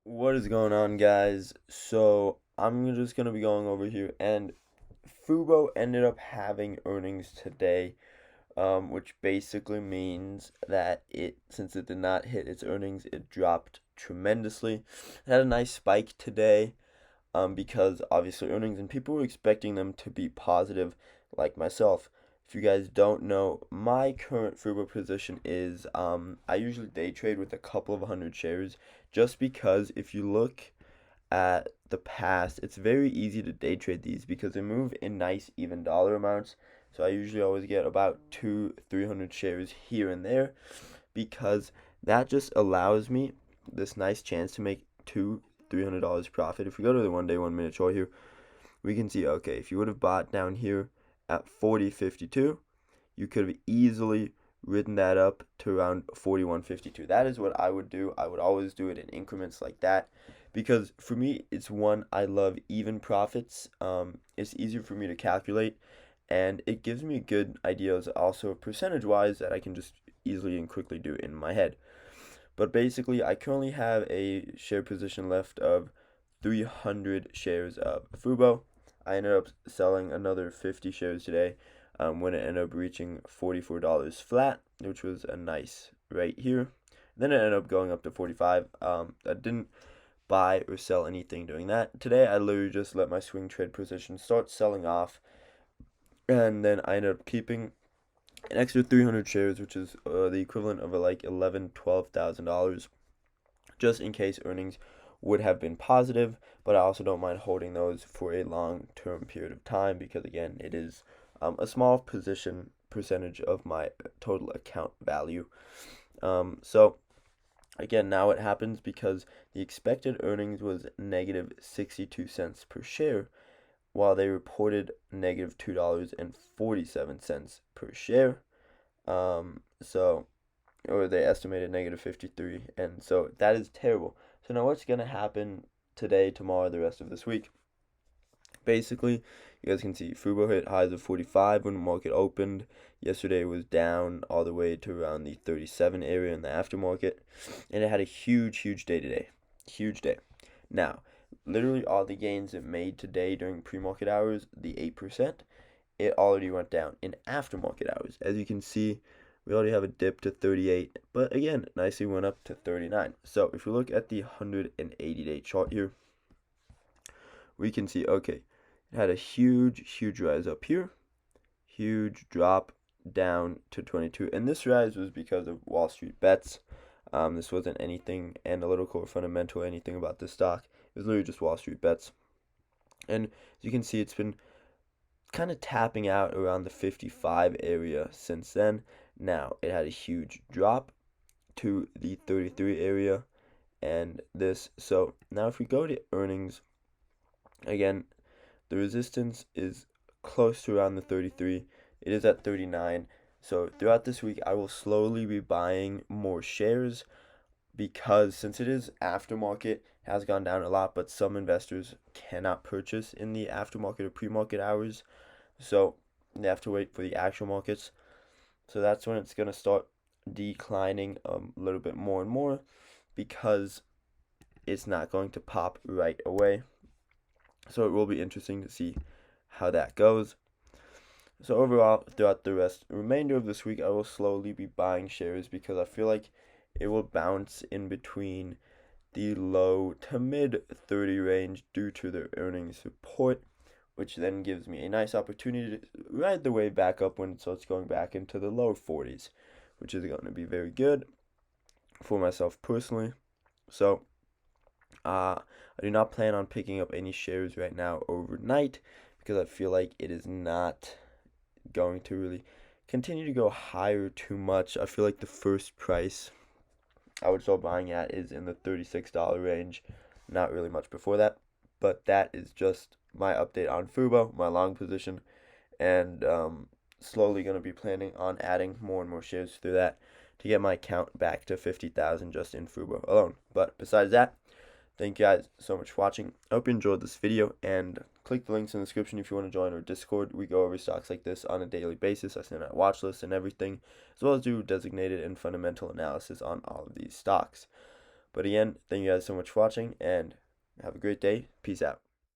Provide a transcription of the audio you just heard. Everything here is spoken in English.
What is going on, guys? So, I'm just going to be going over here, and FUBO ended up having earnings today, which basically means that since it did not hit its earnings, it dropped tremendously. It had a nice spike today, because obviously earnings, and people were expecting them to be positive, like myself. If you guys don't know, my current FUBO position is I usually day trade with a couple of hundred shares, just because if you look at the past, it's very easy to day trade these because they move in nice even dollar amounts. So I usually always get about 300 shares here and there, because that just allows me this nice chance to make $300 profit. If we go to the 1 day 1 minute chart here, we can see, okay, if you would have bought down here at 40.52, you could have easily ridden that up to around 41.52. That is what I would do. I would always do it in increments like that, because for me, it's one, I love even profits. It's easier for me to calculate, and it gives me good ideas also percentage wise that I can just easily and quickly do in my head. But basically, I currently have a share position left of 300 shares of FUBO. I ended up selling another 50 shares today, when it ended up reaching $44 flat, which was a nice right here. Then it ended up going up to 45. I didn't buy or sell anything during that. Today, I literally just let my swing trade position start selling off, and then I ended up keeping an extra 300 shares, which is the equivalent of like $12,000, just in case earnings would have been positive. But I also don't mind holding those for a long term period of time, because again, it is a small percentage of my total account value. So again, now it happens because the expected earnings was negative 62 cents per share, while they reported negative $2.47 per share. So, or they estimated negative 53, and so that is terrible. So now what's gonna happen today, tomorrow, the rest of this week? Basically, you guys can see FUBO hit highs of 45 when the market opened. Yesterday was down all the way to around the 37 area in the aftermarket, and it had a huge day today. Huge day. Now, literally all the gains it made today during pre-market hours, the 8%, it already went down in aftermarket hours. As you can see, we already have a dip to 38, but again, nicely went up to 39. So if you look at the 180-day chart here, we can see, okay, it had a huge rise up here, huge drop down to 22, and this rise was because of Wall Street bets. This wasn't anything analytical or fundamental, anything about this stock. It was literally just Wall Street bets. And as you can see, it's been kind of tapping out around the 55 area since then. Now, it had a huge drop to the 33 area, and this. So now if we go to earnings, again, the resistance is close to around the 33. It is at 39. So throughout this week, I will slowly be buying more shares, because since it is aftermarket, has gone down a lot, but some investors cannot purchase in the aftermarket or pre-market hours. So they have to wait for the actual markets. So that's when it's going to start declining a little bit more and more, because it's not going to pop right away. So it will be interesting to see how that goes. So overall, throughout the remainder of this week, I will slowly be buying shares, because I feel like it will bounce in between the low to mid 30 range due to their earnings support, which then gives me a nice opportunity to ride the wave back up when it starts going back into the low 40s, which is going to be very good for myself personally. So, I do not plan on picking up any shares right now overnight, because I feel like it is not going to really continue to go higher too much. I feel like the first price I would start buying at is in the $36 range, not really much before that. But that is just my update on FUBO, my long position, and slowly going to be planning on adding more and more shares through that to get my account back to 50,000 just in FUBO alone. But besides that, thank you guys so much for watching. I hope you enjoyed this video, and click the links in the description if you want to join our Discord. We go over stocks like this on a daily basis. I send out watch lists and everything, as well as do designated and fundamental analysis on all of these stocks. But again, thank you guys so much for watching, and have a great day. Peace out.